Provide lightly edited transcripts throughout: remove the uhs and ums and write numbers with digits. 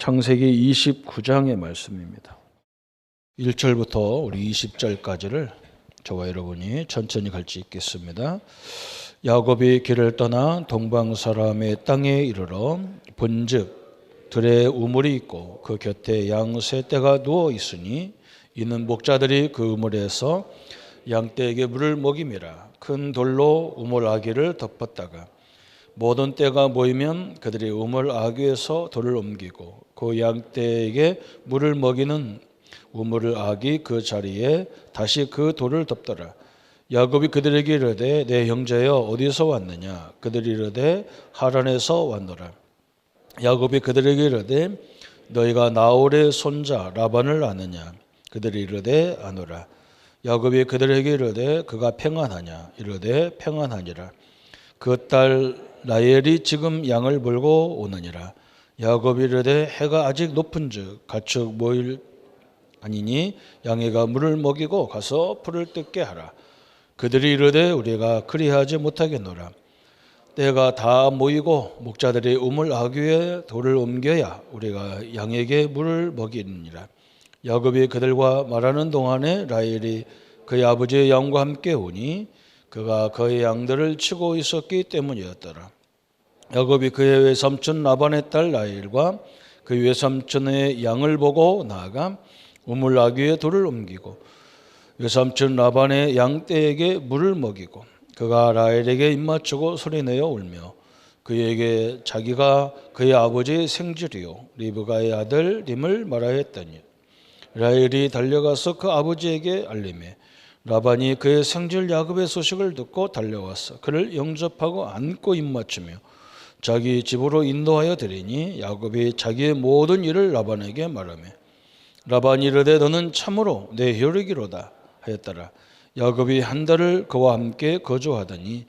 창세기 29장의 말씀입니다. 1절부터 우리 20절까지를 저와 여러분이 천천히 같이 읽겠습니다. 야곱이 길을 떠나 동방 사람의 땅에 이르러 본즉 들에 우물이 있고 그 곁에 양 세 떼가 누워 있으니 이는 목자들이 그 우물에서 양떼에게 물을 먹임이라. 큰 돌로 우물 아귀를 덮었다가 모든 떼가 모이면 그들이 우물 아귀에서 돌을 옮기고 그 양떼에게 물을 먹이는 우물 아귀 그 자리에 다시 그 돌을 덮더라. 야곱이 그들에게 이르되 내 형제여 어디서 왔느냐? 그들이 이르되 하란에서 왔노라. 야곱이 그들에게 이르되 너희가 나홀의 손자 라반을 아느냐? 그들이 이르되 아노라. 야곱이 그들에게 이르되 그가 평안하냐? 이르되 평안하니라. 그 딸 라헬이 지금 양을 몰고 오느니라. 야곱이 이르되 해가 아직 높은즉 가축 모일 아니니 양이가 물을 먹이고 가서 풀을 뜯게 하라. 그들이 이르되 우리가 그리하지 못하겠노라. 때가 다 모이고 목자들이 우물 아귀에 돌을 옮겨야 우리가 양에게 물을 먹이니라. 야곱이 그들과 말하는 동안에 라헬이 그의 아버지의 양과 함께 오니 그가 그의 양들을 치고 있었기 때문이었더라. 야곱이 그의 외삼촌 라반의 딸 라헬과 그 외삼촌의 양을 보고 나아가 우물 아귀에 돌을 옮기고 외삼촌 라반의 양떼에게 물을 먹이고 그가 라헬에게 입맞추고 소리내어 울며 그에게 자기가 그의 아버지의 생질이요 리브가의 아들임을 말하였더니 라헬이 달려가서 그 아버지에게 알리매 라반이 그의 생질 야곱의 소식을 듣고 달려와서 그를 영접하고 안고 입맞추며 자기 집으로 인도하여 드리니 야곱이 자기의 모든 일을 라반에게 말하며 라반이 이르되 너는 참으로 내 혈육이로다 하였더라. 야곱이 한 달을 그와 함께 거주하더니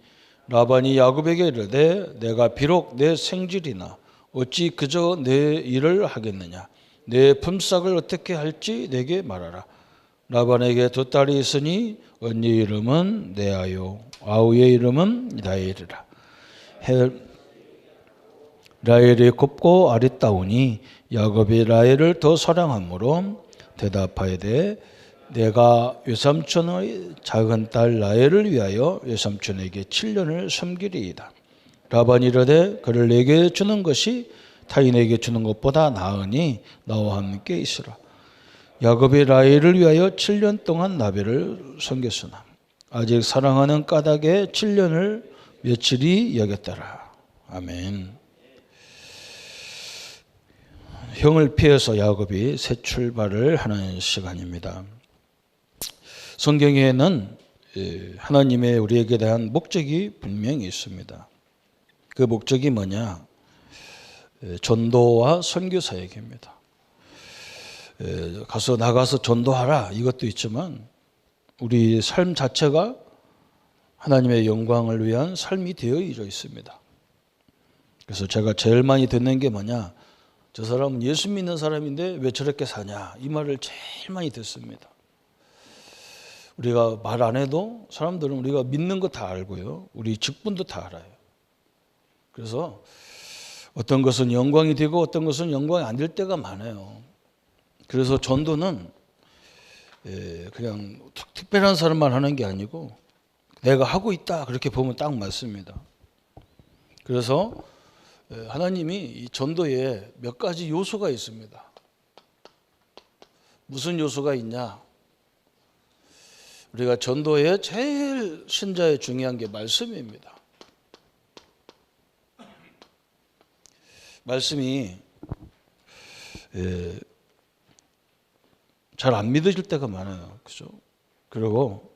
라반이 야곱에게 이르되 내가 비록 내 생질이나 어찌 그저 내 일을 하겠느냐? 내 품삯을 어떻게 할지 내게 말하라. 라반에게 두 딸이 있으니 언니 이름은 레아요 아우의 이름은 라헬이라. 라헬이 곱고 아리따우니 야곱이 라헬을 더 사랑함으로 대답하여되 내가 외삼촌의 작은 딸 라헬을 위하여 외삼촌에게 7년을 섬기리이다. 라반이 이르되 그를 내게 주는 것이 타인에게 주는 것보다 나으니 나와 함께 있으라. 야곱이 라헬을 위하여 7년 동안 나벨을 섬겼으나 아직 사랑하는 까닭에 7년을 며칠이 여겼더라. 아멘. 형을 피해서 야곱이 새 출발을 하는 시간입니다. 성경에는 하나님의 우리에게 대한 목적이 분명히 있습니다. 그 목적이 뭐냐? 전도와 선교 사역입니다. 나가서 전도하라 이것도 있지만 우리 삶 자체가 하나님의 영광을 위한 삶이 되어져 있습니다. 그래서 제가 제일 많이 듣는 게 뭐냐? 저 사람은 예수 믿는 사람인데 왜 저렇게 사냐? 이 말을 제일 많이 듣습니다. 우리가 말 안 해도 사람들은 우리가 믿는 거 다 알고요. 우리 직분도 다 알아요. 그래서 어떤 것은 영광이 되고 어떤 것은 영광이 안 될 때가 많아요. 그래서 전도는 그냥 특별한 사람만 하는 게 아니고 내가 하고 있다 그렇게 보면 딱 맞습니다. 그래서 하나님이 이 전도에 몇 가지 요소가 있습니다. 무슨 요소가 있냐? 우리가 전도에 제일 신자에 중요한 게 말씀입니다. 말씀이 잘 안 믿어질 때가 많아요. 그죠? 그리고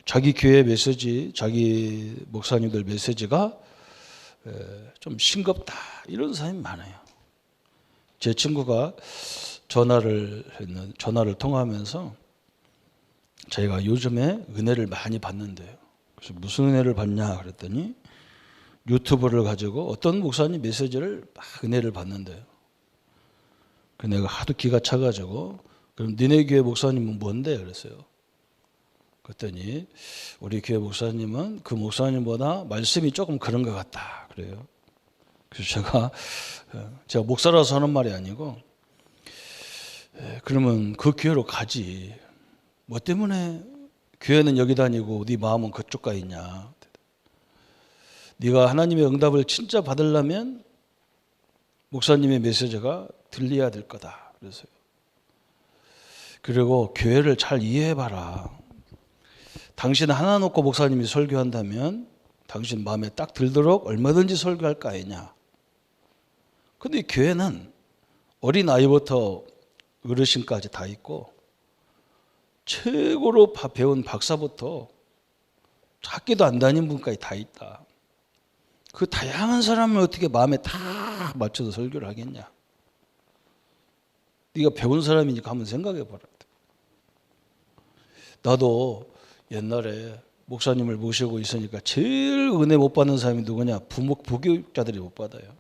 자기 교회 메시지, 자기 목사님들 메시지가 좀 싱겁다 이런 사람이 많아요. 제 친구가 전화를 통화하면서 자기가 요즘에 은혜를 많이 받는데요. 그래서 무슨 은혜를 받냐 그랬더니 유튜브를 가지고 어떤 목사님 메시지를 막 은혜를 받는데요. 그 내가 하도 기가 차가지고 그럼 니네 교회 목사님은 뭔데 그랬어요. 그랬더니 우리 교회 목사님은 그 목사님보다 말씀이 조금 그런 것 같다 그래요. 그래서 제가 목사라서 하는 말이 아니고, 그러면 그 교회로 가지. 뭐 때문에 교회는 여기 다니고 네 마음은 그쪽 가 있냐. 네가 하나님의 응답을 진짜 받으려면 목사님의 메시지가 들려야 될 거다. 그래서요. 그리고 교회를 잘 이해해봐라. 당신 하나 놓고 목사님이 설교한다면 당신 마음에 딱 들도록 얼마든지 설교할 거 아니냐. 근데 교회는 어린 아이부터 어르신까지 다 있고 최고로 배운 박사부터 학교도 안 다닌 분까지 다 있다. 그 다양한 사람을 어떻게 마음에 다 맞춰서 설교를 하겠냐. 네가 배운 사람이니까 한번 생각해 봐라. 나도 옛날에 목사님을 모시고 있으니까 제일 은혜 못 받는 사람이 누구냐? 부교육자들이 못 받아요.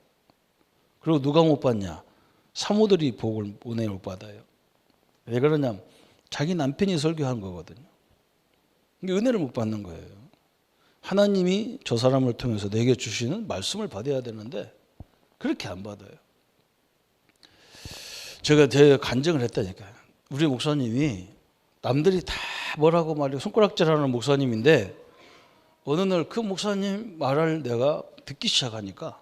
그리고 누가 못 받냐? 사모들이 은혜 못 받아요. 왜 그러냐면 자기 남편이 설교한 거거든요. 은혜를 못 받는 거예요. 하나님이 저 사람을 통해서 내게 주시는 말씀을 받아야 되는데 그렇게 안 받아요. 제가 간증을 했다니까요. 우리 목사님이 남들이 다 뭐라고 말해요. 손가락질하는 목사님인데 어느 날 그 목사님 말을 내가 듣기 시작하니까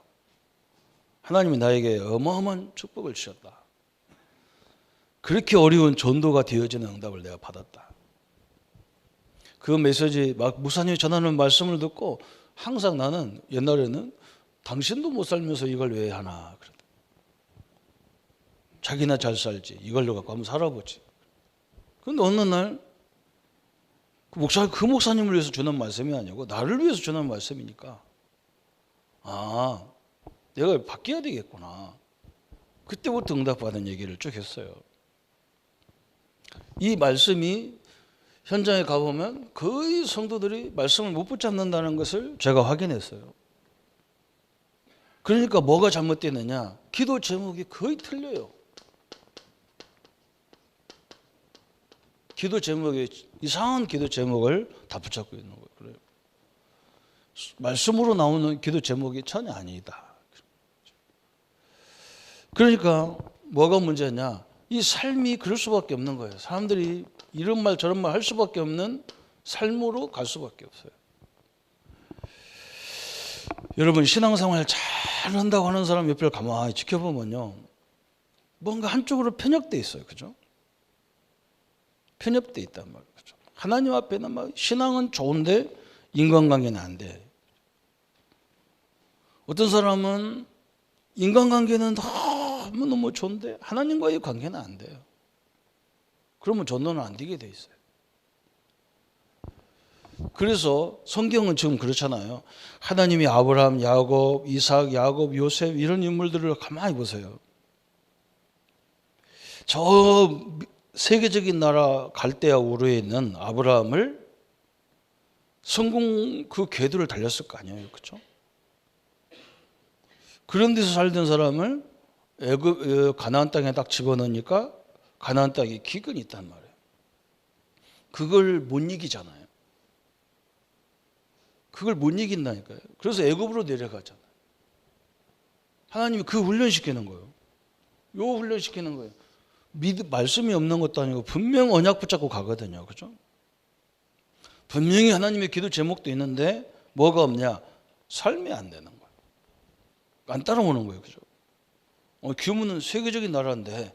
하나님이 나에게 어마어마한 축복을 주셨다. 그렇게 어려운 전도가 되어지는 응답을 내가 받았다. 그 메시지 목사님이 전하는 말씀을 듣고 항상 나는 옛날에는 당신도 못 살면서 이걸 왜 하나. 자기나 잘 살지. 이걸로 갖고 한번 살아보지. 그런데 어느 날 그 목사님을 위해서 주는 말씀이 아니고 나를 위해서 주는 말씀이니까 내가 바뀌어야 되겠구나. 그때부터 응답받은 얘기를 쭉 했어요. 이 말씀이 현장에 가보면 거의 성도들이 말씀을 못 붙잡는다는 것을 제가 확인했어요. 그러니까 뭐가 잘못되느냐? 기도 제목이 거의 틀려요. 기도 제목에 이상한 기도 제목을 다 붙잡고 있는 거예요. 그래요. 말씀으로 나오는 기도 제목이 전혀 아니다. 그러니까 뭐가 문제냐? 이 삶이 그럴 수밖에 없는 거예요. 사람들이 이런 말 저런 말 할 수밖에 없는 삶으로 갈 수밖에 없어요. 여러분 신앙생활 잘 한다고 하는 사람 옆을 가만히 지켜보면요. 뭔가 한쪽으로 편협돼 있어요. 그죠? 편협돼 있단 말이에요. 그죠? 하나님 앞에는 막 신앙은 좋은데 인간관계는 안 돼. 어떤 사람은 인간관계는 너무 좋은데 하나님과의 관계는 안 돼요. 그러면 전도는 안 되게 돼 있어요. 그래서 성경은 지금 그렇잖아요. 하나님이 아브라함, 야곱, 이삭, 야곱, 요셉 이런 인물들을 가만히 보세요. 저 세계적인 나라 갈대아 우르에 있는 아브라함을 성공 그 궤도를 달렸을 거 아니에요. 그렇죠? 그런 데서 살던 사람을 가나안 땅에 딱 집어넣으니까 가나안 땅에 기근이 있단 말이에요. 그걸 못 이기잖아요. 그걸 못 이긴다니까요. 그래서 애굽으로 내려가잖아요. 하나님이 그 훈련시키는 거예요. 요 훈련시키는 거예요. 말씀이 없는 것도 아니고 분명 언약 붙잡고 가거든요. 그죠? 분명히 하나님의 기도 제목도 있는데 뭐가 없냐? 삶이 안 되는 거예요. 안 따라오는 거예요. 그죠? 규모는 세계적인 나라인데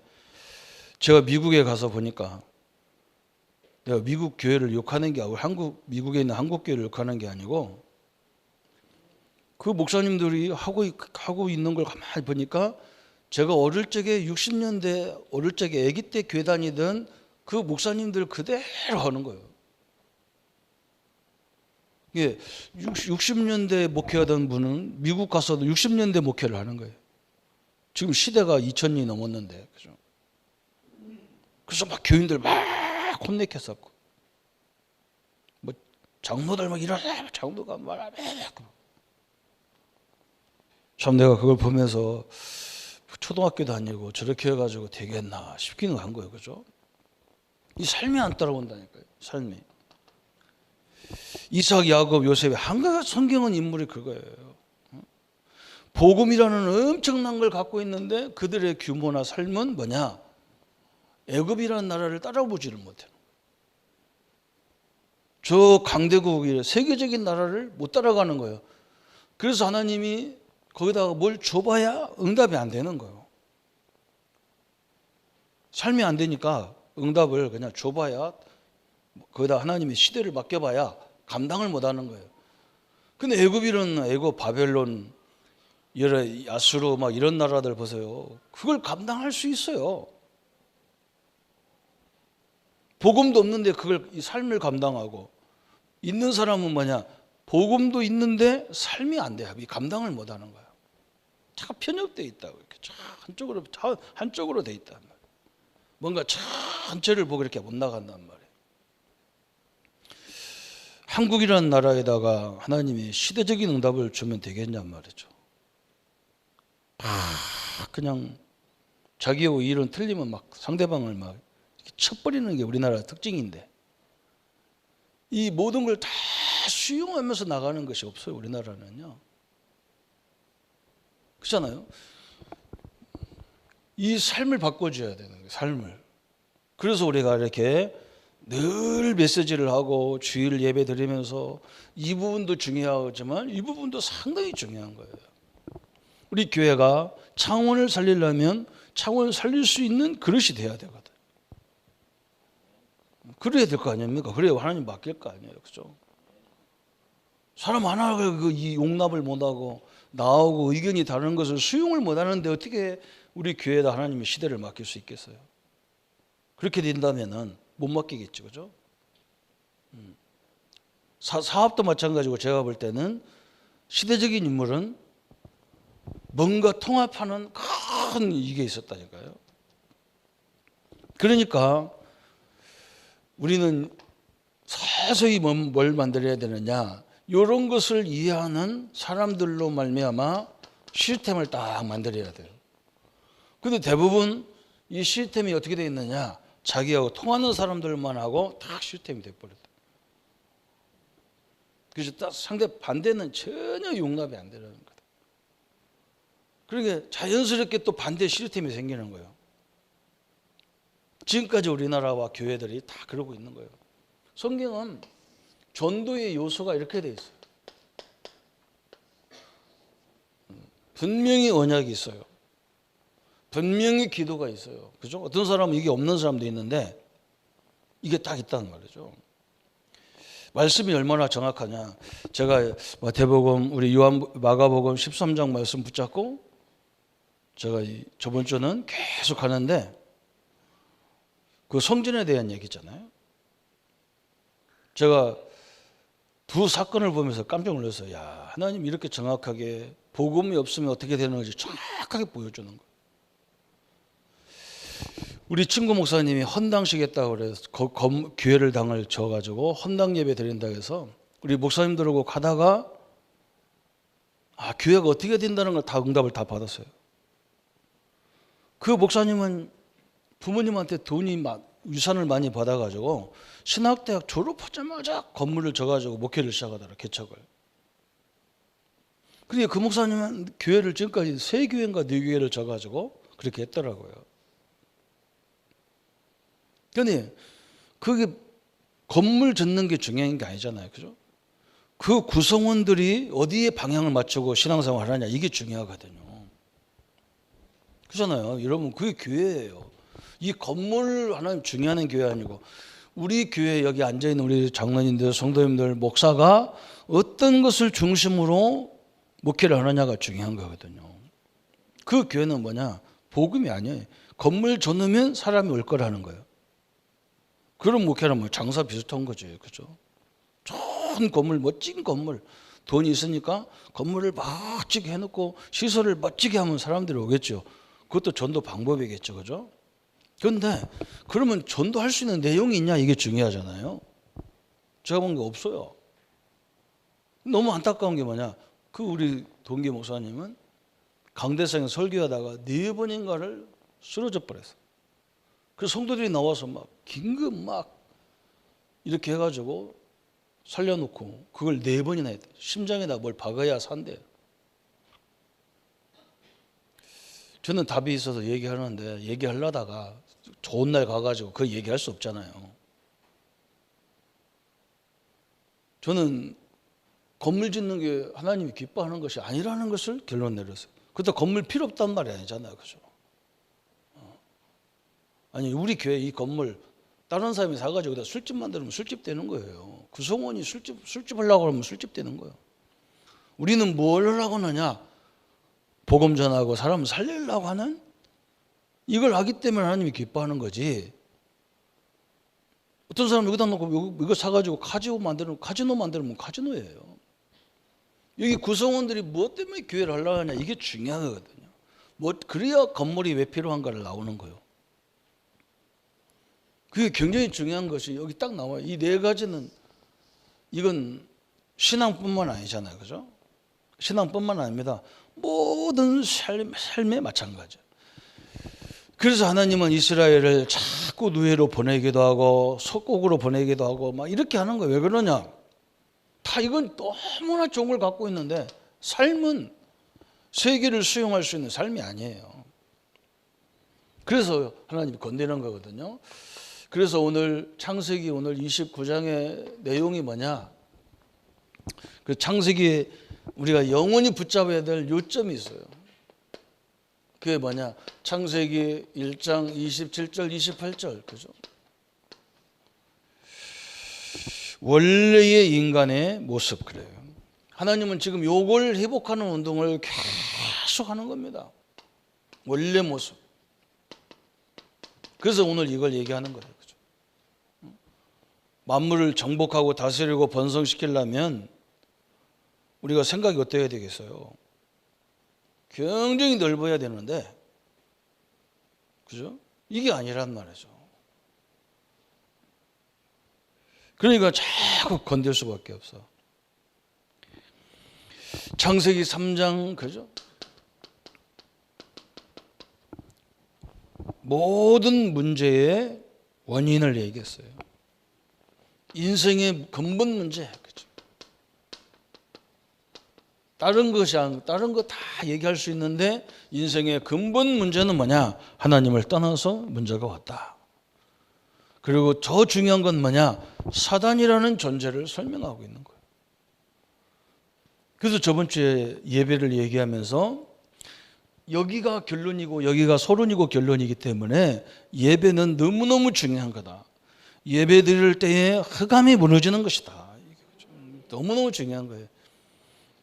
제가 미국에 가서 보니까 내가 미국 교회를 욕하는 게 아니고 미국에 있는 한국 교회를 욕하는 게 아니고 그 목사님들이 하고 있는 걸 가만히 보니까 제가 어릴 적에 60년대 어릴 적에 아기 때 교회 다니던 그 목사님들 그대로 하는 거예요. 예, 60년대 목회하던 분은 미국 가서도 60년대 목회를 하는 거예요. 지금 시대가 2000년이 넘었는데, 그죠? 그래서 막 교인들 막 혼내켰었고, 뭐 장로들 막 일어나, 장로가 말하고, 참 내가 그걸 보면서 초등학교 다니고 저렇게 해가지고 되겠나 싶기는 한 거예요, 그죠? 이 삶이 안 따라온다니까요, 삶이. 이삭, 야곱, 요셉이 한 가지 성경은 인물이 그거예요. 복음이라는 엄청난 걸 갖고 있는데 그들의 규모나 삶은 뭐냐? 애굽이라는 나라를 따라오지를 못해요. 저 강대국이 세계적인 나라를 못 따라가는 거예요. 그래서 하나님이 거기다가 뭘 줘봐야 응답이 안 되는 거예요. 삶이 안 되니까 응답을 그냥 줘봐야, 거기다 하나님이 시대를 맡겨봐야 감당을 못 하는 거예요. 근데 애굽, 바벨론, 여러 야수로 막 이런 나라들 보세요. 그걸 감당할 수 있어요. 복음도 없는데 그걸, 이 삶을 감당하고, 있는 사람은 뭐냐? 복음도 있는데 삶이 안 돼. 감당을 못 하는 거야. 차가 편협되어 있다고. 이렇게 한쪽으로 돼 있단 말이야. 뭔가 전체를 보고 이렇게 못 나간단 말이에요. 한국이라는 나라에다가 하나님이 시대적인 응답을 주면 되겠냔 말이죠. 그냥 자기하고 일은 틀리면 막 상대방을 막 쳐버리는 게 우리나라 특징인데, 이 모든 걸 다 수용하면서 나가는 것이 없어요. 우리나라는요. 그렇잖아요. 이 삶을 바꿔줘야 되는 거예요. 삶을. 그래서 우리가 이렇게 늘 메시지를 하고 주일 예배 드리면서 이 부분도 중요하지만 이 부분도 상당히 중요한 거예요. 우리 교회가 창원을 살리려면 창원을 살릴 수 있는 그릇이 돼야 되거든. 그래야 될 거 아닙니까? 그래야 하나님 맡길 거 아니에요. 그죠? 사람 하나가 이 용납을 못하고 나오고 의견이 다른 것을 수용을 못하는데 어떻게 우리 교회에다 하나님의 시대를 맡길 수 있겠어요? 그렇게 된다면은 못 맡기겠죠. 그죠? 사업도 마찬가지고, 제가 볼 때는 시대적인 인물은 뭔가 통합하는 큰 이게 있었다니까요. 그러니까 우리는 서서히 뭘 만들어야 되느냐, 이런 것을 이해하는 사람들로 말미암아 시스템을 딱 만들어야 돼요. 근데 대부분 이 시스템이 어떻게 되어 있느냐, 자기하고 통하는 사람들만 하고 딱 시스템이 돼버렸다. 그래서 딱 상대 반대는 전혀 용납이 안 되는 거다. 그러니까 자연스럽게 또 반대 시스템이 생기는 거예요. 지금까지 우리나라와 교회들이 다 그러고 있는 거예요. 성경은 전도의 요소가 이렇게 돼 있어요. 분명히 언약이 있어요. 분명히 기도가 있어요. 그죠? 어떤 사람은 이게 없는 사람도 있는데 이게 딱 있다는 말이죠. 말씀이 얼마나 정확하냐. 제가 마태복음, 우리 마가복음 13장 말씀 붙잡고 제가 저번 주는 계속 하는데, 그 성전에 대한 얘기잖아요. 제가 두 사건을 보면서 깜짝 놀랐어요. 야, 하나님 이렇게 정확하게 복음이 없으면 어떻게 되는 건지 정확하게 보여주는 거예요. 우리 친구 목사님이 헌당식 했다고 그래서 교회를 당을 져가지고 헌당 예배 드린다고 해서 우리 목사님들하고 가다가 교회가 어떻게 된다는 걸 다 응답을 다 받았어요. 그 목사님은 부모님한테 유산을 많이 받아가지고 신학대학 졸업하자마자 건물을 져가지고 목회를 시작하더라, 개척을. 그러니까 그 목사님은 교회를 지금까지 3교회인가 4교회를 져가지고 그렇게 했더라고요. 그런데 그게 건물 짓는 게 중요한 게 아니잖아요. 그죠? 그 구성원들이 어디에 방향을 맞추고 신앙생활 하냐, 이게 중요하거든요. 그렇잖아요. 여러분, 그게 교회예요. 이 건물 하나님 중요한 교회 아니고, 우리 교회 여기 앉아있는 우리 장로님들, 성도님들, 목사가 어떤 것을 중심으로 목회를 하느냐가 중요한 거거든요. 그 교회는 뭐냐? 복음이 아니에요. 건물 져놓으면 사람이 올 거라는 거예요. 그런 목회는 뭐 장사 비슷한 거죠. 그죠? 좋은 건물, 멋진 건물, 돈이 있으니까 건물을 멋지게 해놓고 시설을 멋지게 하면 사람들이 오겠죠. 그것도 전도 방법이겠죠. 그죠? 그런데 그러면 전도할 수 있는 내용이 있냐, 이게 중요하잖아요. 제가 본 게 없어요. 너무 안타까운 게 뭐냐, 그 우리 동기 목사님은 강대상에 설교하다가 4번인가를 쓰러져 버렸어요. 그래서 성도들이 나와서 막 긴급 막 이렇게 해가지고 살려놓고 그걸 4번이나 했대. 심장에다 뭘 박아야 산대요. 저는 답이 있어서 얘기하는데 얘기하려다가 좋은 날 가가지고 그 얘기할 수 없잖아요. 저는 건물 짓는 게 하나님이 기뻐하는 것이 아니라는 것을 결론 내렸어요. 그렇다고 건물 필요 없단 말이 아니잖아요. 그죠? 아니 우리 교회 이 건물 다른 사람이 사가지고 여기다 술집 만들면 술집 되는 거예요. 구성원이 술집 하려고 하면 술집 되는 거예요. 우리는 뭘 하려고 하느냐? 복음 전하고 사람을 살리려고 하는 이걸 하기 때문에 하나님이 기뻐하는 거지. 어떤 사람 여기다 놓고 이거 사가지고 카지노 만들면 카지노예요. 여기 구성원들이 무엇 때문에 교회를 하려고 하냐 이게 중요하거든요. 그래야 건물이 왜 필요한가를 나오는 거예요. 그게 굉장히 중요한 것이 여기 딱 나와요. 이 네 가지는 이건 신앙뿐만 아니잖아요. 그죠? 신앙뿐만 아닙니다. 모든 삶에 마찬가지예요. 그래서 하나님은 이스라엘을 자꾸 누에로 보내기도 하고 속국으로 보내기도 하고 막 이렇게 하는 거예요. 왜 그러냐? 다 이건 너무나 좋은 걸 갖고 있는데 삶은 세계를 수용할 수 있는 삶이 아니에요. 그래서 하나님이 건드리는 거거든요. 그래서 오늘 창세기 오늘 29장의 내용이 뭐냐? 그 창세기 우리가 영원히 붙잡아야 될 요점이 있어요. 그게 뭐냐? 창세기 1장 27절 28절 그죠? 원래의 인간의 모습 그래요. 하나님은 지금 요걸 회복하는 운동을 계속 하는 겁니다. 원래 모습. 그래서 오늘 이걸 얘기하는 거예요. 그죠? 만물을 정복하고 다스리고 번성시키려면 우리가 생각이 어때야 되겠어요? 굉장히 넓어야 되는데, 그죠? 이게 아니란 말이죠. 그러니까 자꾸 건들 수밖에 없어. 창세기 3장, 그죠? 모든 문제의 원인을 얘기했어요. 인생의 근본 문제, 그죠? 다른 거 다 얘기할 수 있는데 인생의 근본 문제는 뭐냐? 하나님을 떠나서 문제가 왔다. 그리고 더 중요한 건 뭐냐? 사단이라는 존재를 설명하고 있는 거예요. 그래서 저번 주에 예배를 얘기하면서 여기가 결론이고 여기가 서론이고 결론이기 때문에 예배는 너무너무 중요한 거다. 예배 드릴 때에 흑암이 무너지는 것이다. 너무너무 중요한 거예요.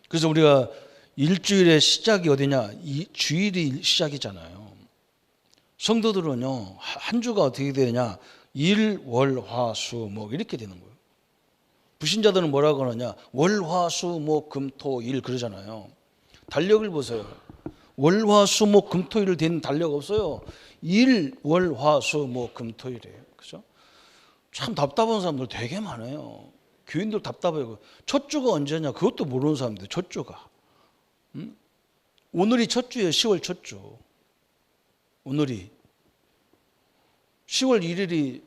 그래서 우리가 일주일의 시작이 어디냐? 이 주일이 시작이잖아요. 성도들은요, 한 주가 어떻게 되냐? 일, 월, 화, 수, 목 이렇게 되는 거예요. 불신자들은 뭐라고 하느냐? 월, 화, 수, 목, 금, 토, 일 그러잖아요. 달력을 보세요. 월, 화, 수, 목, 금, 토, 일을 된 달력 없어요. 일, 월, 화, 수, 목, 금, 토, 일이에요. 그죠? 참 답답한 사람들 되게 많아요. 교인들 답답해요. 첫 주가 언제냐? 그것도 모르는 사람들. 첫 주가. 오늘이 첫 주예요. 10월 첫 주. 오늘이 10월 1일이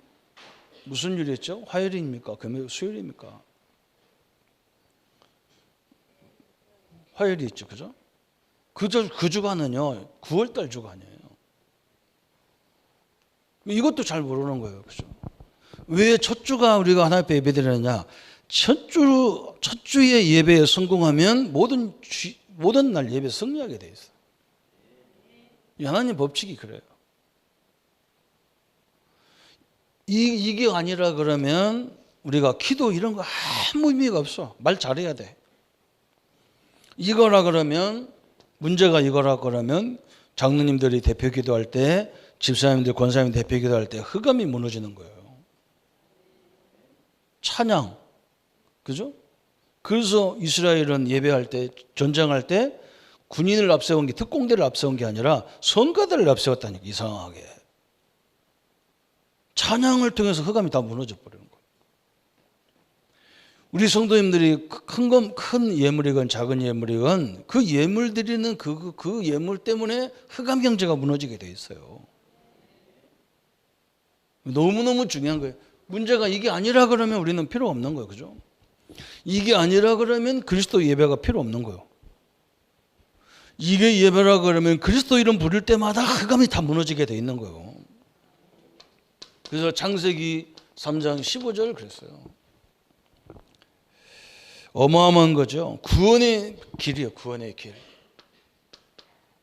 무슨 요일이었죠? 화요일입니까? 금요일, 수요일입니까? 화요일이 있죠, 그죠? 그 주간은요 9월달 주간이에요. 이것도 잘 모르는 거예요, 그죠? 왜 첫 주가 우리가 하나님 앞에 예배드리느냐? 첫 주의 예배에 성공하면 모든 날 예배 승리하게 돼 있어요. 하나님 법칙이 그래요. 이게 아니라 그러면 우리가 기도 이런 거 아무 의미가 없어. 말 잘해야 돼. 이거라 그러면 문제가 이거라 그러면 장로님들이 대표 기도할 때 집사님들 권사님 대표 기도할 때 흑암이 무너지는 거예요. 찬양. 그죠? 그래서 이스라엘은 예배할 때 전쟁할 때 군인을 앞세운 게 특공대를 앞세운 게 아니라 성가들을 앞세웠다니까 이상하게. 찬양을 통해서 흑암이 다 무너져 버리는 거예요. 우리 성도님들이 큰 예물이건 작은 예물이건 그 예물 드리는 그 예물 때문에 흑암 경제가 무너지게 돼 있어요. 너무너무 중요한 거예요. 문제가 이게 아니라 그러면 우리는 필요 없는 거예요. 그죠? 이게 아니라 그러면 그리스도 예배가 필요 없는 거예요. 이게 예배라 그러면 그리스도 이름 부를 때마다 흑암이 다 무너지게 돼 있는 거예요. 그래서 창세기 3장 15절 그랬어요. 어마어마한 거죠. 구원의 길이에요. 구원의 길.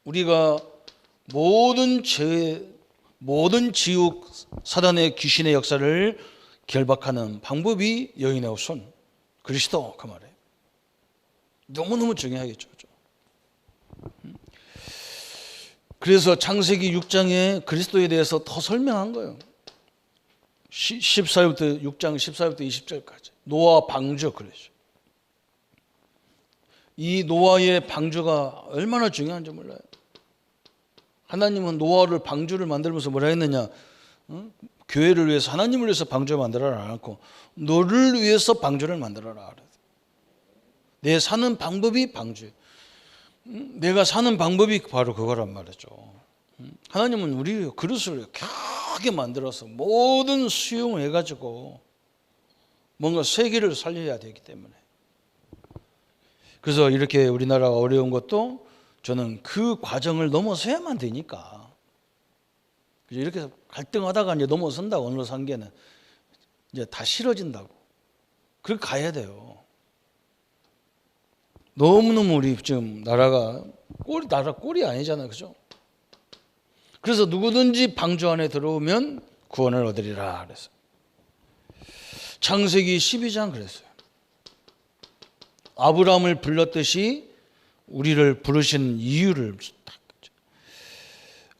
우리가 모든 죄, 모든 지옥, 사단의 귀신의 역사를 결박하는 방법이 여인의 손, 그리스도, 그 말이에요. 너무너무 중요하겠죠. 그래서 창세기 6장에 그리스도에 대해서 더 설명한 거예요. 14절부터 6장 14절부터 20절까지 노아 방주 그러죠. 이 노아의 방주가 얼마나 중요한지 몰라요. 하나님은 노아를 방주를 만들면서 뭐라 했느냐? 교회를 위해서, 하나님을 위해서 방주를 만들어라 안 했고 너를 위해서 방주를 만들어라. 내 사는 방법이 방주예요. 내가 사는 방법이 바로 그거란 말이죠. 하나님은 우리 그릇을 격하게 만들어서 모든 수용을 해가지고 뭔가 세계를 살려야 되기 때문에. 그래서 이렇게 우리나라가 어려운 것도 저는 그 과정을 넘어서야만 되니까. 이렇게 갈등하다가 이제 넘어선다고 어느 단계는 이제 다 싫어진다고. 그렇게 가야 돼요. 너무너무 우리 지금 나라 꼴이 아니잖아요. 그죠? 그래서 누구든지 방주 안에 들어오면 구원을 얻으리라 그랬어요. 창세기 12장 그랬어요. 아브라함을 불렀듯이 우리를 부르신 이유를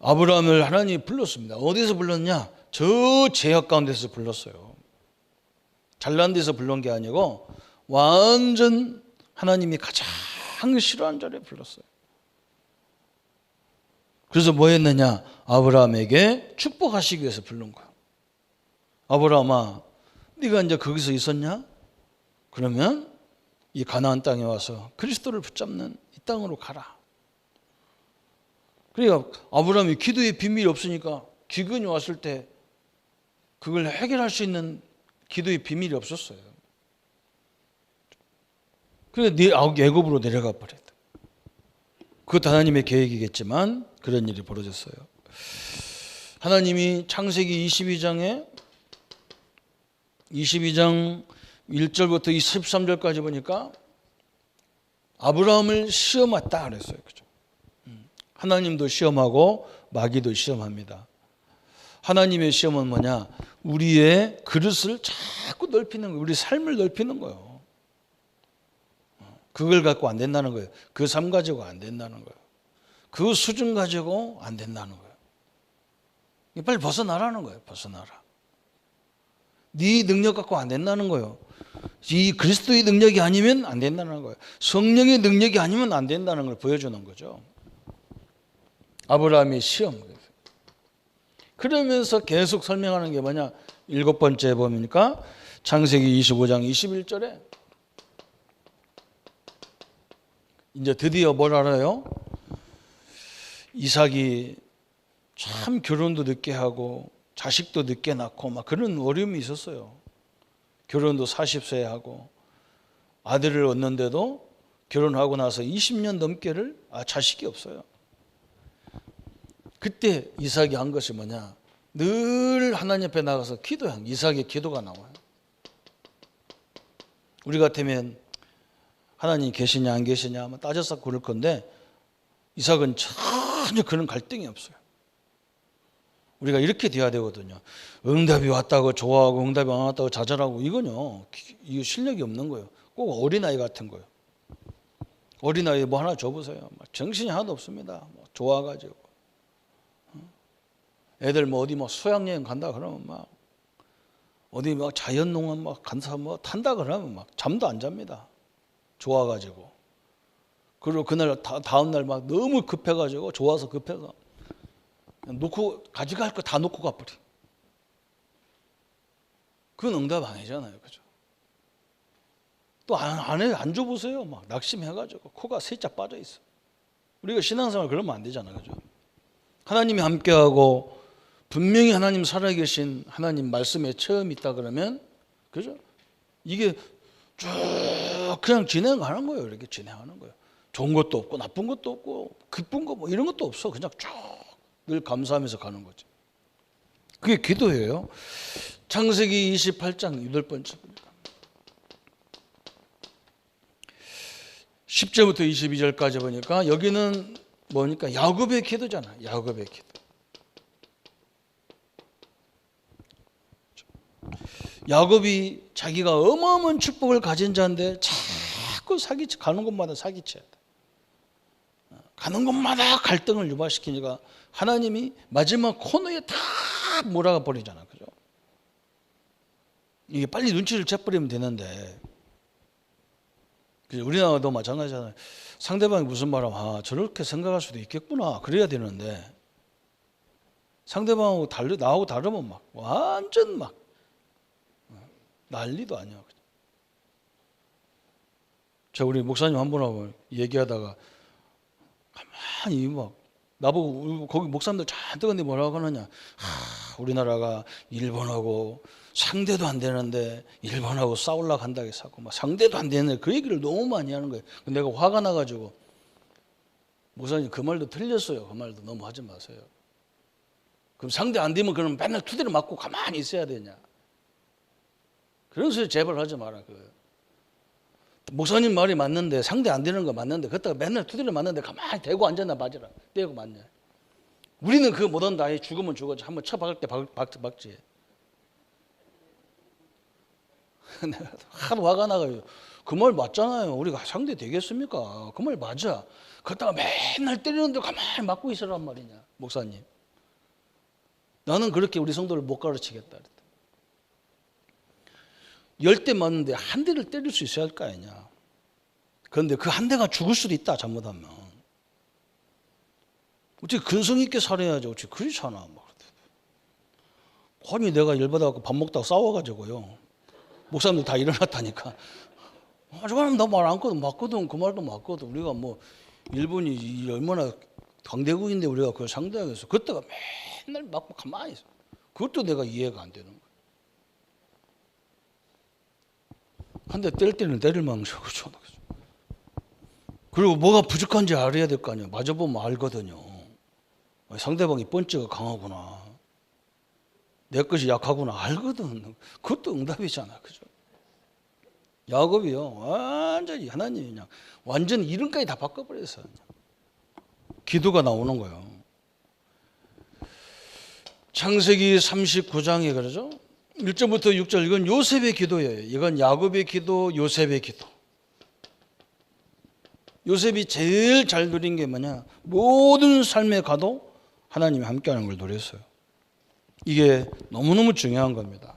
아브라함을 하나님이 불렀습니다. 어디서 불렀냐? 저 죄악 가운데서 불렀어요. 잘난 데서 불른 게 아니고 완전 하나님이 가장 싫어하는 자리에 불렀어요. 그래서 뭐 했느냐? 아브라함에게 축복하시기 위해서 부른 거야. 아브라함아, 네가 이제 거기서 있었냐? 그러면 이 가나안 땅에 와서 그리스도를 붙잡는 이 땅으로 가라. 그러니까 아브라함이 기도의 비밀이 없으니까 기근이 왔을 때 그걸 해결할 수 있는 기도의 비밀이 없었어요. 그래서 애굽으로 내려가 버렸다. 그것도 하나님의 계획이겠지만 그런 일이 벌어졌어요. 하나님이 창세기 22장 1절부터 13절까지 보니까 아브라함을 시험했다 그랬어요. 그죠? 하나님도 시험하고 마귀도 시험합니다. 하나님의 시험은 뭐냐? 우리의 그릇을 자꾸 넓히는 거예요. 우리 삶을 넓히는 거예요. 그걸 갖고 안 된다는 거예요. 그 삶 가지고 안 된다는 거예요. 그 수준 가지고 안 된다는 거예요. 빨리 벗어나라는 거예요. 벗어나라. 네 능력 갖고 안 된다는 거예요. 이 그리스도의 능력이 아니면 안 된다는 거예요. 성령의 능력이 아니면 안 된다는 걸 보여주는 거죠. 아브라함의 시험. 그러면서 계속 설명하는 게 뭐냐? 7번째 보니까 창세기 25장 21절에 이제 드디어 뭘 알아요? 이삭이 참 결혼도 늦게 하고 자식도 늦게 낳고 막 그런 어려움이 있었어요. 결혼도 40세에 하고 아들을 얻는데도 결혼하고 나서 20년 넘게를 자식이 없어요. 그때 이삭이 한 것이 뭐냐? 늘 하나님 앞에 나가서 기도한 이삭의 기도가 나와요. 우리 같으면 하나님 계시냐 안 계시냐 아마 따져서 그럴 건데 이삭은 전혀 그런 갈등이 없어요. 우리가 이렇게 돼야 되거든요. 응답이 왔다고 좋아하고 응답이 안 왔다고 좌절하고 이거 실력이 없는 거예요. 꼭 어린아이 같은 거예요. 어린아이 뭐 하나 줘보세요. 정신이 하나도 없습니다. 좋아가지고 애들 어디 수학여행 간다 그러면 어디 자연농원 간사 탄다 그러면 잠도 안 잡니다. 좋아가지고. 그리고 그날 다음 날 너무 급해가지고 좋아서 급해서 놓고 가져갈 거 다 놓고 가버려. 그건 응답 아니잖아요, 그죠? 또 안 줘보세요. 낙심해가지고 코가 살짝 빠져 있어. 우리가 신앙생활 그러면 안 되잖아요, 그죠? 하나님이 함께하고 분명히 하나님 살아계신 하나님 말씀에 체험이 있다 그러면, 그죠? 이게 쭉 그냥 진행하는 거예요. 이렇게 진행하는 거예요. 좋은 것도 없고 나쁜 것도 없고 기쁜 거 뭐 이런 것도 없어. 그냥 쭉 늘 감사하면서 가는 거지. 그게 기도예요. 창세기 28장 8번째 10절부터 22절까지 보니까 여기는 뭐니까 야곱의 기도잖아. 야곱의 기도. 야곱이 자기가 어마어마한 축복을 가진 자인데 자꾸 가는 곳마다 사기쳐야 돼. 가는 곳마다 갈등을 유발시키니까 하나님이 마지막 코너에 다 몰아가 버리잖아. 그죠? 이게 빨리 눈치를 채버리면 되는데 우리나라도 마찬가지잖아요. 상대방이 무슨 말하면 저렇게 생각할 수도 있겠구나 그래야 되는데 상대방하고 나하고 다르면 막 완전 막 난리도 아니야. 저 우리 목사님 한 분하고 얘기하다가 가만히 막 나보고 거기 목사님들 잔뜩 근데 뭐라고 하느냐. 우리나라가 일본하고 상대도 안 되는데 일본하고 싸우려고 한다고 해서 막 상대도 안 되는데 그 얘기를 너무 많이 하는 거예요. 내가 화가 나가지고 목사님 그 말도 틀렸어요. 그 말도 너무 하지 마세요. 그럼 상대 안 되면 그럼 맨날 두드려 맞고 가만히 있어야 되냐. 그래서 제발 하지 마라. 목사님 말이 맞는데 상대 안 되는 거 맞는데 그때가 맨날 두드려 맞는데 가만히 대고 앉았나 맞으라. 대고 맞냐. 우리는 그거 못한다. 죽으면 죽었지. 한번 쳐박을 때 박지. 내가 하도 화가 나가지고 그 말 맞잖아요. 우리가 상대 되겠습니까? 그 말 맞아. 그러다가 맨날 때리는데 가만히 맞고 있으란 말이냐. 목사님. 나는 그렇게 우리 성도를 못 가르치겠다. 10대 맞는데 한 대를 때릴 수 있어야 할 거 아니냐. 그런데 그 한 대가 죽을 수도 있다. 잘못하면. 어떻게 근성 있게 살아야죠. 어떻게 그렇잖아. 아니 내가 열받아갖고 밥 먹다가 싸워가지고요. 목사님들 다 일어났다니까. 저거는 나 말 안 거든 맞거든. 그 말도 맞거든. 우리가 뭐 일본이 얼마나 강대국인데 우리가 그걸 상대하겠어. 그때가 맨날 맞고 가만히 있어. 그것도 내가 이해가 안 되는 거야. 한 대 때릴 때는 때릴 만한 거죠. 그리고 뭐가 부족한지 알아야 될 거 아니에요. 맞아보면 알거든요. 상대방이 펀치가 강하구나. 내 것이 약하구나. 알거든. 그것도 응답이잖아. 그죠? 야곱이요. 완전히 하나님이 그냥 완전 이름까지 다 바꿔버렸어요. 기도가 나오는 거예요. 창세기 39장에 그러죠. 1절부터 6절 이건 요셉의 기도예요. 이건 야곱의 기도, 요셉의 기도. 요셉이 제일 잘 누린 게 뭐냐? 모든 삶에 가도 하나님이 함께하는 걸 누렸어요. 이게 너무너무 중요한 겁니다.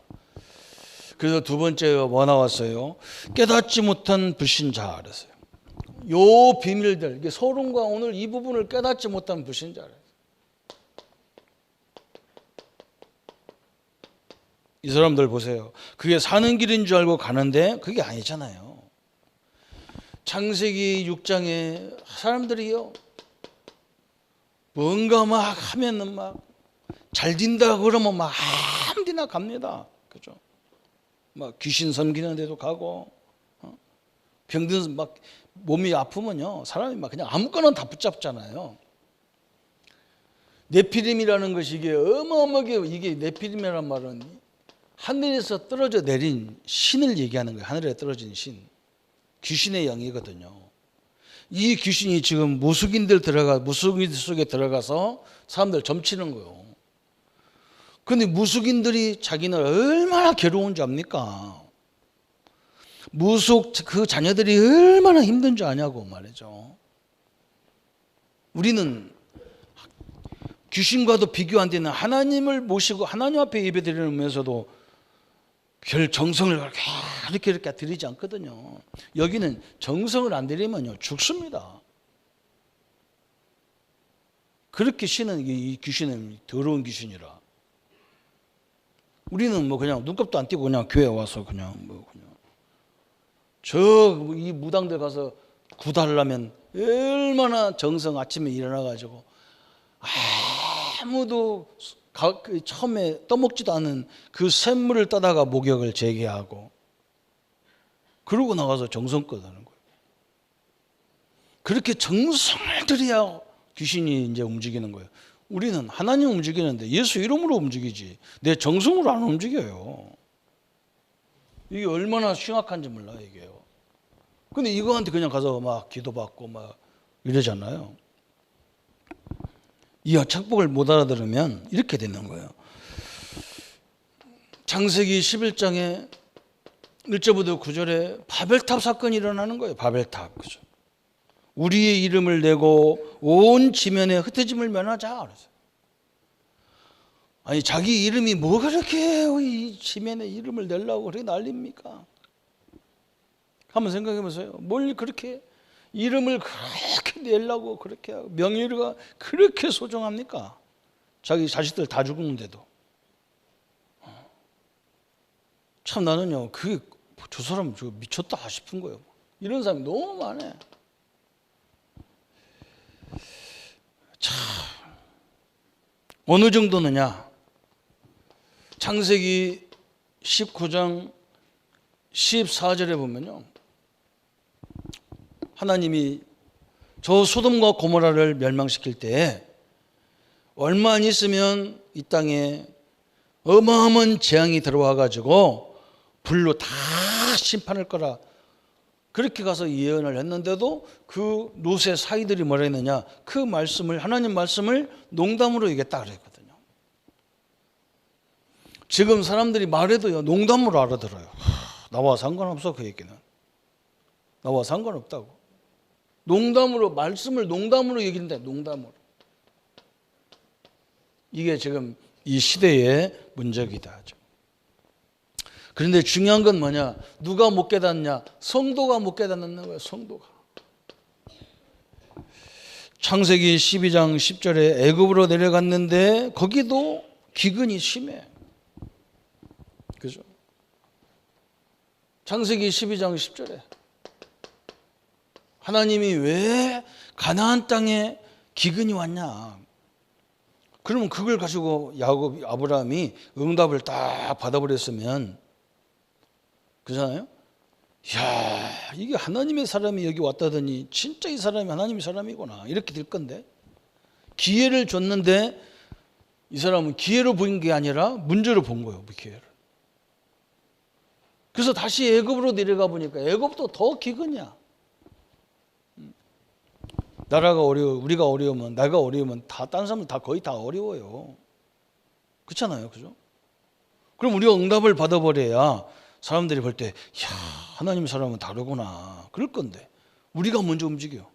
그래서 두 번째 뭐 나왔어요? 깨닫지 못한 불신자 그랬어요. 요 비밀들, 이게 서론과 오늘 이 부분을 깨닫지 못한 불신자. 이 사람들 보세요. 그게 사는 길인 줄 알고 가는데 그게 아니잖아요. 창세기 6장에 사람들이요. 뭔가 막 하면은 막 잘 된다 그러면 막 아무데나 갑니다. 그죠? 막 귀신 섬기는 데도 가고, 병든 막 몸이 아프면요. 사람이 막 그냥 아무거나 다 붙잡잖아요. 네피림이라는 것이 이게 어마어마하게 이게 네피림이라는 말은 하늘에서 떨어져 내린 신을 얘기하는 거예요. 하늘에 떨어진 신. 귀신의 영이거든요. 이 귀신이 지금 무속인들 속에 들어가서 사람들 점치는 거예요. 그런데 무속인들이 자기는 얼마나 괴로운 줄 압니까? 무속 그 자녀들이 얼마나 힘든 줄 아냐고 말이죠. 우리는 귀신과도 비교 안 되는 하나님을 모시고 하나님 앞에 예배드리면서도 별 정성을 이렇게 드리지 않거든요. 여기는 정성을 안 드리면요 죽습니다. 그렇게 신은 이 귀신은 더러운 귀신이라. 우리는 뭐 그냥 눈곱도 안 띄고 그냥 교회 와서 그냥 저 이 무당들 가서 구달하려면 얼마나 정성 아침에 일어나 가지고 아무도 처음에 떠먹지도 않은 그 샘물을 떠다가 목욕을 재개하고 그러고 나가서 정성껏 하는 거예요. 그렇게 정성을 들여야 귀신이 이제 움직이는 거예요. 우리는 하나님 움직이는데 예수 이름으로 움직이지 내 정성으로 안 움직여요. 이게 얼마나 심각한지 몰라요, 이게요. 근데 이거한테 그냥 가서 막 기도받고 막 이러잖아요. 이 착복을 못 알아들으면 이렇게 되는 거예요. 창세기 11장에 1절부터 9절에 바벨탑 사건이 일어나는 거예요. 바벨탑. 그죠? 우리의 이름을 내고 온 지면에 흩어짐을 면하자. 그래서. 아니 자기 이름이 뭐 그렇게 이 지면에 이름을 내려고 그렇게 난립니까? 한번 생각해 보세요. 뭘 그렇게 이름을 그렇게 내려고 그렇게 하고 명예가 그렇게 소중합니까? 자기 자식들 다 죽었는데도. 참 나는요 그게 저 사람 미쳤다 싶은 거예요. 이런 사람이 너무 많아요. 참 어느 정도느냐? 창세기 19장 14절에 보면요, 하나님이 저 소돔과 고모라를 멸망시킬 때 얼마 안 있으면 이 땅에 어마어마한 재앙이 들어와 가지고 불로 다 심판할 거라 그렇게 가서 예언을 했는데도 그 롯의 사이들이 뭐라 했느냐, 그 말씀을 하나님 말씀을 농담으로 얘기했다 그랬거든요. 지금 사람들이 말해도요 농담으로 알아들어요. 나와 상관없어, 그 얘기는. 나와 상관없다고. 농담으로 말씀을 농담으로 얘기했는데 농담으로. 이게 지금 이 시대의 문제이다. 그런데 중요한 건 뭐냐? 누가 못 깨닫냐? 성도가 못 깨닫는 거예요. 성도가. 창세기 12장 10절에 애굽으로 내려갔는데 거기도 기근이 심해. 그죠? 창세기 12장 10절에 하나님이 왜 가나안 땅에 기근이 왔냐? 그러면 그걸 가지고 야곱, 아브라함이 응답을 딱 받아버렸으면, 그렇잖아요? 이야, 이게 하나님의 사람이 여기 왔다더니 진짜 이 사람이 하나님의 사람이구나 이렇게 될 건데, 기회를 줬는데 이 사람은 기회로 본 게 아니라 문제로 본 거예요. 기회를. 그래서 다시 애굽으로 내려가 보니까 애굽도 더 기근이야. 나라가 어려워, 우리가 어려우면, 내가 어려우면 다 딴 사람은 다 거의 다 어려워요. 그렇잖아요, 그죠? 그럼 우리가 응답을 받아버려야 사람들이 볼 때, 야, 하나님 사람은 다르구나 그럴 건데 우리가 먼저 움직여.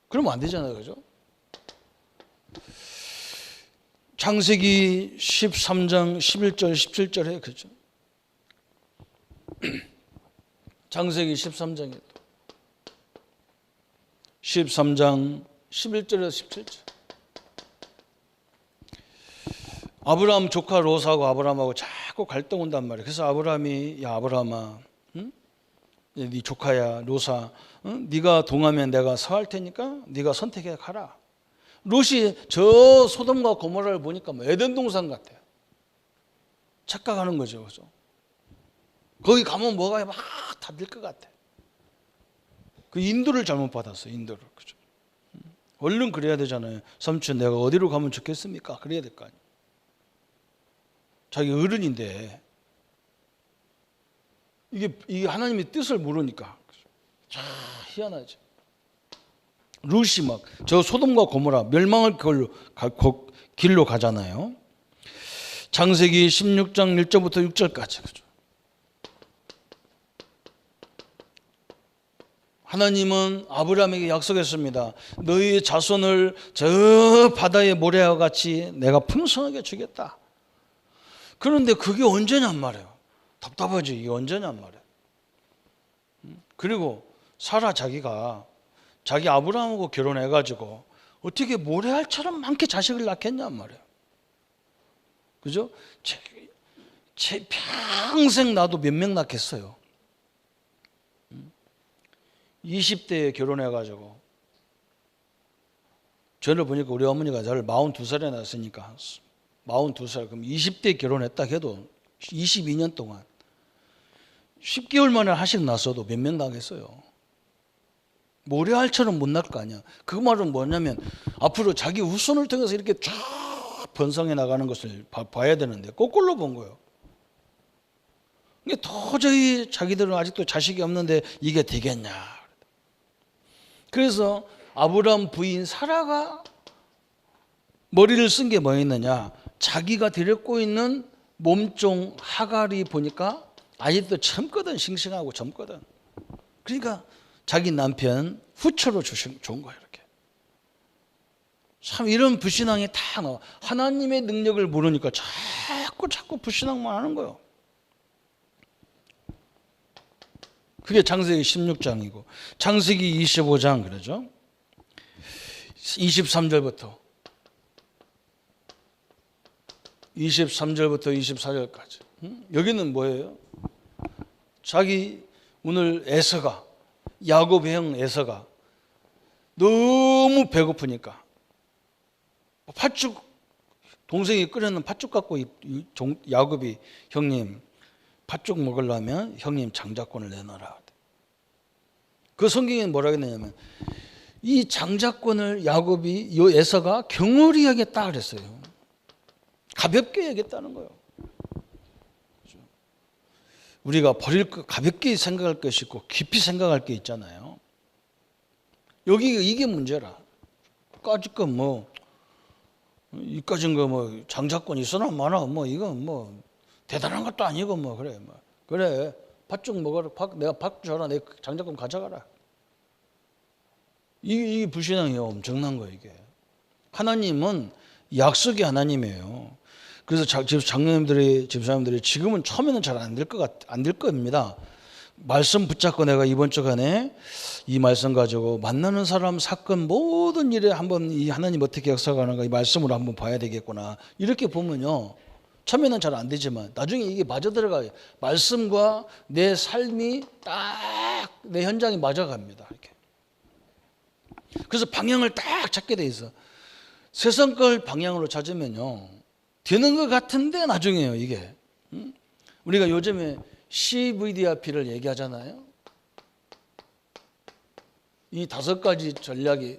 그러면 안 되잖아요, 그죠? 창세기 13장 11절 17절에 그죠? 창세기 13장에 13장 11절에서 17절. 아브라함 조카 롯하고 아브라함하고 자꾸 갈등 온단 말이에요. 그래서 아브라함이, 야 아브라함아, 응? 네 조카야 롯아, 응? 네가 동하면 내가 서할 테니까 네가 선택해 가라. 롯이 저 소돔과 고모라를 보니까 뭐 에덴 동산 같아요. 착각하는 거죠, 그죠? 거기 가면 뭐가 막 다 될 것 같아. 그 인도를 잘못 받았어, 인도를. 그죠? 얼른 그래야 되잖아요. 삼촌, 내가 어디로 가면 좋겠습니까? 그래야 될 거 아니에요. 자기 어른인데 이게 하나님의 뜻을 모르니까 참 희한하죠. 룻이 막 저 소돔과 고모라 멸망을 길로 가잖아요. 창세기 16장 1절부터 6절까지. 그죠? 하나님은 아브라함에게 약속했습니다. 너희의 자손을 저 바다의 모래와 같이 내가 풍성하게 주겠다. 그런데 그게 언제냔 말이에요. 답답하지, 이게 언제냔 말이에요. 그리고 사라 자기가 자기 아브라함하고 결혼해가지고 어떻게 모래알처럼 많게 자식을 낳겠냔 말이에요. 그죠? 제 평생 나도 몇 명 낳겠어요. 20대에 결혼해가지고 저를 보니까 우리 어머니가 저를 42살에 낳았으니까 42살, 그럼 20대에 결혼했다 해도 22년 동안 10개월 만에 하씩 낳았어도 몇 명 낳겠어요. 모래알처럼 못 날 거 아니야. 그 말은 뭐냐면 앞으로 자기 후손을 통해서 이렇게 쫙 번성해 나가는 것을 봐야 되는데 거꾸로 본 거예요. 도저히 자기들은 아직도 자식이 없는데 이게 되겠냐. 그래서 아브라함 부인 사라가 머리를 쓴 게 뭐였느냐. 자기가 데리고 있는 몸종 하갈이 보니까 아직도 젊거든. 싱싱하고 젊거든. 그러니까 자기 남편 후처로 준 거예요. 이렇게. 참 이런 불신앙이 다 나와. 하나님의 능력을 모르니까 자꾸 불신앙만 하는 거예요. 그게 창세기 16장이고 창세기 25장 그러죠. 23절부터 24절까지. 여기는 뭐예요? 자기 오늘 에서가 야곱의 형 에서가 너무 배고프니까 팥죽 동생이 끓여놓은 팥죽 갖고 야곱이 형님 팥죽 먹으려면 형님 장자권을 내놔라. 그 성경에 뭐라고 했냐면 이 장자권을 야곱이 요 에서가 경홀히 하겠다 그랬어요. 가볍게 하겠다는 거예요. 우리가 버릴 것 가볍게 생각할 것이 있고 깊이 생각할 게 있잖아요. 여기 이게 문제라. 까짓 뭐 이까진 거 뭐 장자권 있으나 마나 뭐 이건 뭐 대단한 것도 아니고 뭐 그래 뭐 그래 팥죽 먹어라. 내가 팥 줘라. 내 장자권 가져가라. 이게 불신앙이에요. 엄청난 거예요 이게. 하나님은 약속의 하나님이에요. 그래서 장로님들이 집사님들이 지금은 처음에는 잘 안 될 겁니다. 말씀 붙잡고 내가 이번 주간에 이 말씀 가지고 만나는 사람 사건 모든 일에 한번 이 하나님 어떻게 역사하는가 이 말씀으로 한번 봐야 되겠구나. 이렇게 보면요. 처음에는 잘 안 되지만 나중에 이게 맞아 들어가요. 말씀과 내 삶이 딱 내 현장에 맞아갑니다. 이렇게. 그래서 방향을 딱 찾게 돼 있어. 세상 걸 방향으로 찾으면요. 되는 것 같은데 나중에요 이게. 우리가 요즘에 CVDRP를 얘기하잖아요. 이 5가지 전략이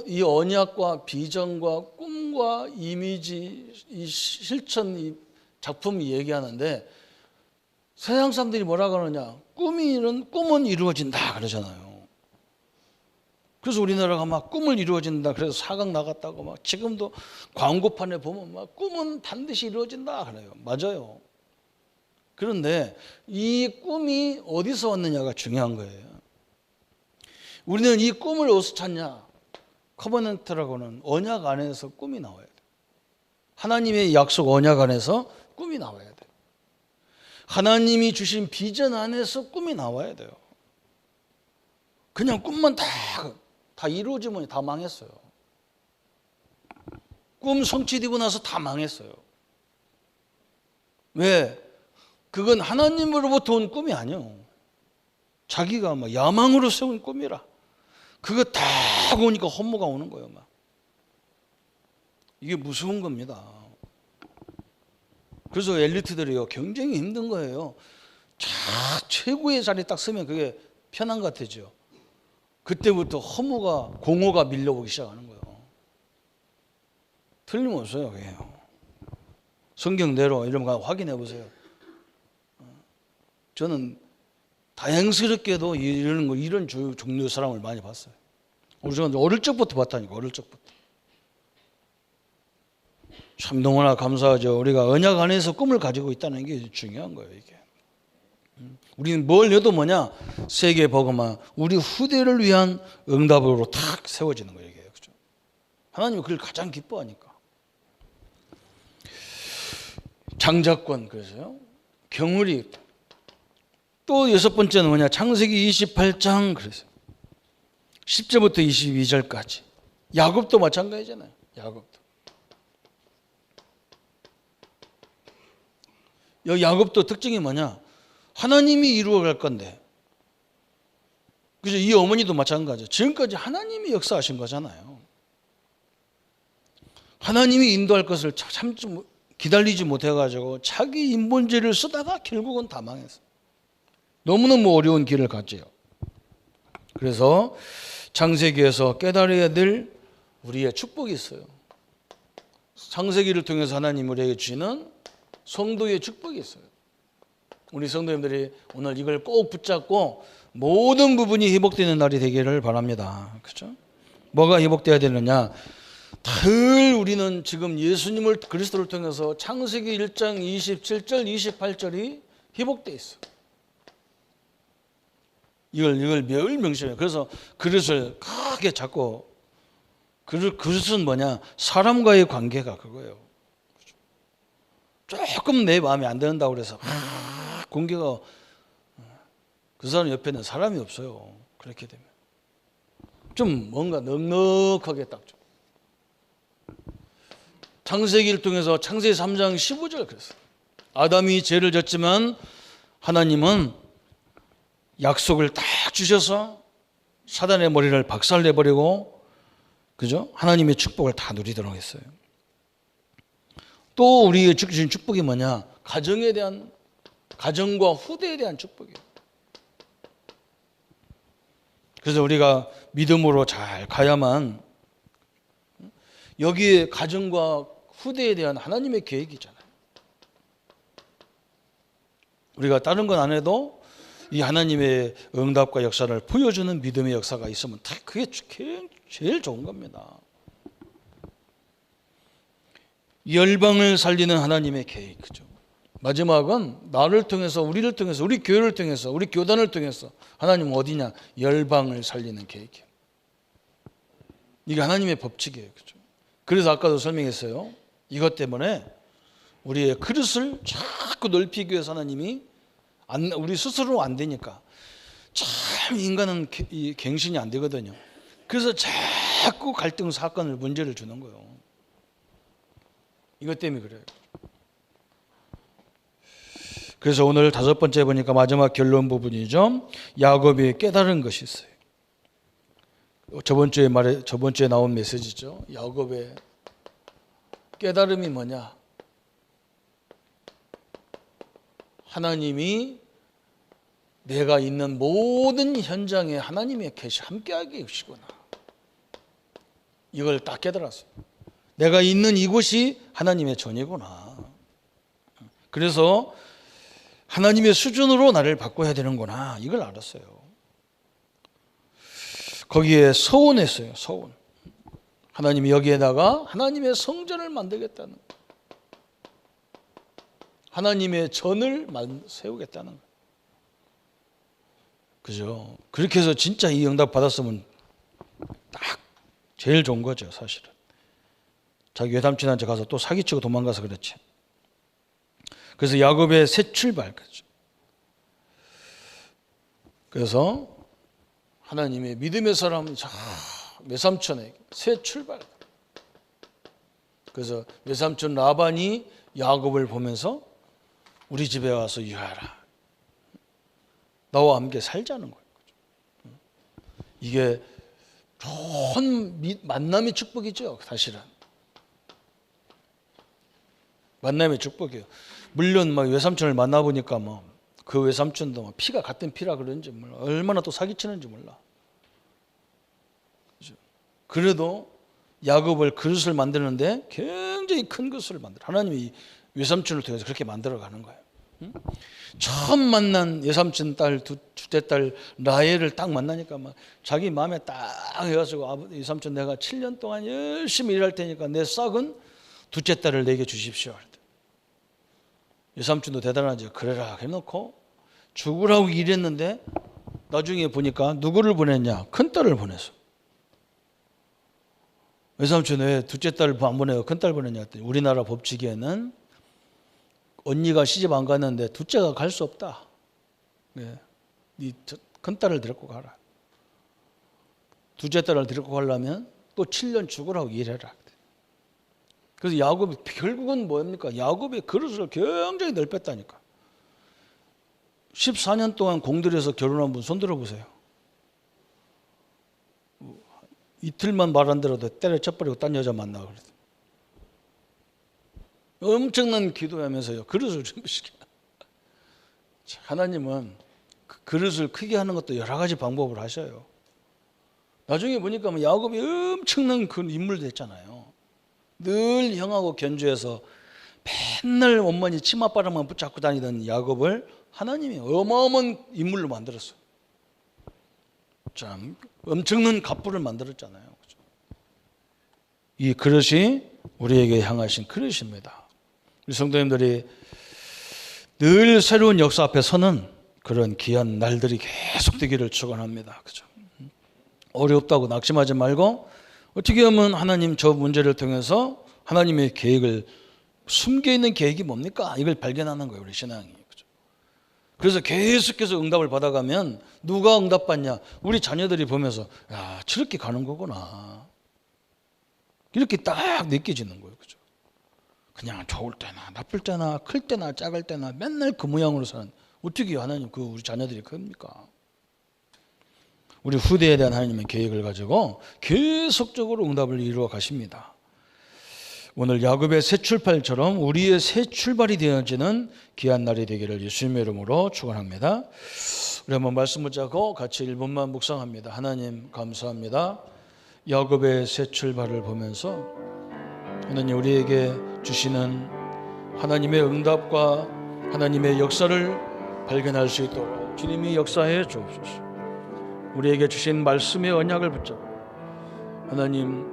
이 언약과 비전과 꿈과 이미지, 이 실천 이 작품이 얘기하는데 세상 사람들이 뭐라 그러냐? 꿈은 이루어진다 그러잖아요. 그래서 우리나라가 막 꿈을 이루어진다. 그래서 4강 나갔다고 막 지금도 광고판에 보면 막 꿈은 반드시 이루어진다 그래요. 맞아요. 그런데 이 꿈이 어디서 왔느냐가 중요한 거예요. 우리는 이 꿈을 어디서 찾냐? 커버넌트라고는 언약 안에서 꿈이 나와야 돼. 하나님의 약속 언약 안에서 꿈이 나와야 돼. 하나님이 주신 비전 안에서 꿈이 나와야 돼요. 그냥 꿈만 다 이루어지면 다 망했어요. 꿈 성취되고 나서 다 망했어요. 왜? 그건 하나님으로부터 온 꿈이 아니에요. 자기가 막 야망으로 세운 꿈이라. 그거 다 오니까 허무가 오는 거예요. 막. 이게 무서운 겁니다. 그래서 엘리트들이요 경쟁이 힘든 거예요. 최고의 자리에 딱 서면 그게 편한 것 같아죠. 그때부터 공허가 밀려오기 시작하는 거예요. 틀림없어요. 그게. 성경대로 이런 확인해 보세요. 저는 다행스럽게도 이런 종류의 사람을 많이 봤어요. 우리가 어릴 적부터 봤다니까. 어릴 적부터. 참 너무나 감사하죠. 우리가 언약 안에서 꿈을 가지고 있다는 게 중요한 거예요. 이게. 우리는 뭘 해도 뭐냐? 세계 복음화 우리 후대를 위한 응답으로 탁 세워지는 거예요. 이게. 그렇죠? 하나님은 그걸 가장 기뻐하니까. 장자권 그래서요. 경울이 또 6번째는 뭐냐? 창세기 28장 그래서 10절부터 22절까지. 야곱도 마찬가지잖아요. 야곱도. 야곱도 특징이 뭐냐? 하나님이 이루어갈 건데. 그죠? 이 어머니도 마찬가지죠. 지금까지 하나님이 역사하신 거잖아요. 하나님이 인도할 것을 기다리지 못해가지고 자기 인본주의를 쓰다가 결국은 다 망했어요. 너무너무 어려운 길을 갔지요. 그래서 창세기에서 깨달아야 될 우리의 축복이 있어요. 창세기를 통해서 하나님 우리에게 주시는 성도의 축복이 있어요. 우리 성도님들이 오늘 이걸 꼭 붙잡고 모든 부분이 회복되는 날이 되기를 바랍니다. 그렇죠? 뭐가 회복돼야 되느냐? 늘 우리는 지금 예수님을 그리스도를 통해서 창세기 1장 27절 28절이 회복돼 있어. 이걸 매일 명심해요. 그래서 그릇을 크게 잡고 그릇은 뭐냐? 사람과의 관계가 그거예요. 조금 내 마음에 안 드는다고 그래서 공개가 그 사람 옆에는 사람이 없어요. 그렇게 되면 좀 뭔가 넉넉하게 딱 좀. 창세기를 통해서 창세기 3장 15절 그랬어요. 아담이 죄를 졌지만 하나님은 약속을 딱 주셔서 사단의 머리를 박살내버리고, 그죠? 하나님의 축복을 다 누리도록 했어요. 또 우리의 주신 축복이 뭐냐? 가정에 대한, 가정과 후대에 대한 축복이에요. 그래서 우리가 믿음으로 잘 가야만, 여기에 가정과 후대에 대한 하나님의 계획이잖아요. 우리가 다른 건 안 해도 이 하나님의 응답과 역사를 보여주는 믿음의 역사가 있으면 다 그게 제일 좋은 겁니다. 열방을 살리는 하나님의 계획, 그죠? 마지막은 나를 통해서, 우리를 통해서, 우리 교회를 통해서, 우리 교단을 통해서 하나님은 어디냐? 열방을 살리는 계획이에요. 이게 하나님의 법칙이에요, 그죠? 그래서 아까도 설명했어요. 이것 때문에 우리의 그릇을 자꾸 넓히기 위해서 하나님이 우리 스스로 안 되니까 참 인간은 이 갱신이 안 되거든요. 그래서 자꾸 갈등 사건을 문제를 주는 거예요. 이것 때문에 그래요. 그래서 오늘 5번째 보니까 마지막 결론 부분이죠. 야곱이 깨달은 것이 있어요. 저번 주에 나온 메시지죠. 야곱의 깨달음이 뭐냐? 하나님이 내가 있는 모든 현장에 하나님의 계시 함께하게 해주시구나. 이걸 딱 깨달았어요. 내가 있는 이곳이 하나님의 전이구나. 그래서 하나님의 수준으로 나를 바꿔야 되는구나. 이걸 알았어요. 거기에 서원했어요. 서원. 하나님이 여기에다가 하나님의 성전을 만들겠다는 거예요. 하나님의 전을 세우겠다는 거예요. 그죠? 그렇게 해서 진짜 이 응답 받았으면 딱 제일 좋은 거죠, 사실은. 자기 외삼촌한테 가서 또 사기치고 도망가서 그렇지. 그래서 야곱의 새 출발, 그죠? 그래서 하나님의 믿음의 사람 외삼촌에게 새 출발. 그래서 외삼촌 라반이 야곱을 보면서 우리 집에 와서 유하라. 나와 함께 살자는 거예요. 이게 좋은 만남의 축복이죠, 사실은. 만남의 축복이에요. 물론 막 외삼촌을 만나보니까 그 외삼촌도 피가 같은 피라 그런지 몰라. 얼마나 또 사기치는지 몰라. 그죠? 그래도 야곱을 그릇을 만드는데 굉장히 큰 그릇을 만들어. 하나님이 외삼촌을 통해서 그렇게 만들어가는 거예요. 응? 처음 만난 외삼촌 딸, 둘째 딸 라헬을 딱 만나니까 막 자기 마음에 딱 해가지고 외삼촌 내가 7년 동안 열심히 일할 테니까 내 싹은 둘째 딸을 내게 주십시오. 외삼촌도 대단하죠. 그래라 해놓고 죽으라고 일했는데 나중에 보니까 누구를 보냈냐? 큰딸을 보냈어. 외삼촌 왜 둘째 딸을 안 보내고 큰딸 보냈냐 했더니 우리나라 법칙에는 언니가 시집 안 갔는데 둘째가 갈 수 없다. 네 큰딸을 데리고 가라. 둘째 딸을 데리고 가려면 또 7년 죽으라고 일해라. 그래서 야곱이 결국은 뭡니까? 야곱의 그릇을 굉장히 넓혔다니까. 14년 동안 공들여서 결혼한 분 손 들어보세요. 이틀만 말 안 들어도 때려쳐버리고 딴 여자 만나고 그랬어요. 엄청난 기도하면서요. 그릇을 준비시켜. 하나님은 그 그릇을 크게 하는 것도 여러 가지 방법을 하셔요. 나중에 보니까 뭐 야곱이 엄청난 그 인물 됐잖아요. 늘 형하고 견주해서 맨날 어머니 치맛바람만 붙잡고 다니던 야곱을 하나님이 어마어마한 인물로 만들었어요. 참 엄청난 갑부를 만들었잖아요. 그렇죠? 이 그릇이 우리에게 향하신 그릇입니다. 우리 성도님들이 늘 새로운 역사 앞에 서는 그런 귀한 날들이 계속 되기를 축원합니다. 그죠? 어렵다고 낙심하지 말고 어떻게 하면 하나님 저 문제를 통해서 하나님의 계획을 숨겨 있는 계획이 뭡니까? 이걸 발견하는 거예요, 우리 신앙이. 그죠? 그래서 계속해서 응답을 받아가면 누가 응답받냐? 우리 자녀들이 보면서 야, 저렇게 가는 거구나. 이렇게 딱 느껴지는 거예요. 그죠? 그냥 좋을 때나 나쁠 때나 클 때나 작을 때나 맨날 그 모양으로 사는 어떻게 하나님 그 우리 자녀들이 큽니까? 우리 후대에 대한 하나님의 계획을 가지고 계속적으로 응답을 이루어 가십니다. 오늘 야곱의 새 출발처럼 우리의 새 출발이 되어지는 귀한 날이 되기를 예수님의 이름으로 축원합니다. 우리 한번 말씀 붙잡고 같이 1분만 묵상합니다. 하나님 감사합니다. 야곱의 새 출발을 보면서 하나님 우리에게 주시는 하나님의 응답과 하나님의 역사를 발견할 수 있도록 주님이 역사해 주옵소서. 우리에게 주신 말씀의 언약을 붙잡고 하나님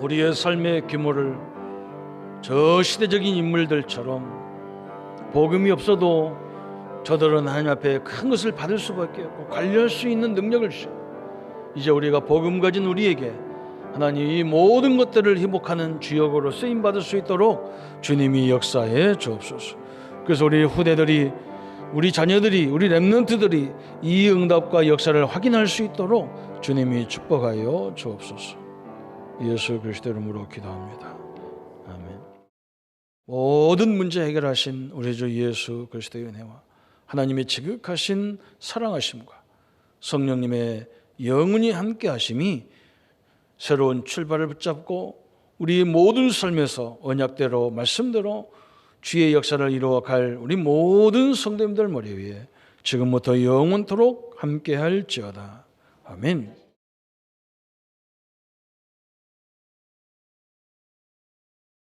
우리의 삶의 규모를 저 시대적인 인물들처럼 복음이 없어도 저들은 하나님 앞에 큰 것을 받을 수밖에 없고 관리할 수 있는 능력을 주시고 이제 우리가 복음 가진 우리에게 하나님 이 모든 것들을 회복하는 주역으로 쓰임받을 수 있도록 주님이 역사해 주옵소서. 그래서 우리 후대들이 우리 자녀들이 우리 렘넌트들이 이 응답과 역사를 확인할 수 있도록 주님이 축복하여 주옵소서. 예수 그리스도 이름으로 기도합니다. 아멘. 모든 문제 해결하신 우리 주 예수 그리스도의 은혜와 하나님의 지극하신 사랑하심과 성령님의 영원히 함께 하심이 새로운 출발을 붙잡고 우리 모든 삶에서 언약대로 말씀대로 주의 역사를 이루어갈 우리 모든 성도님들 머리 위에 지금부터 영원토록 함께할지어다. 아멘.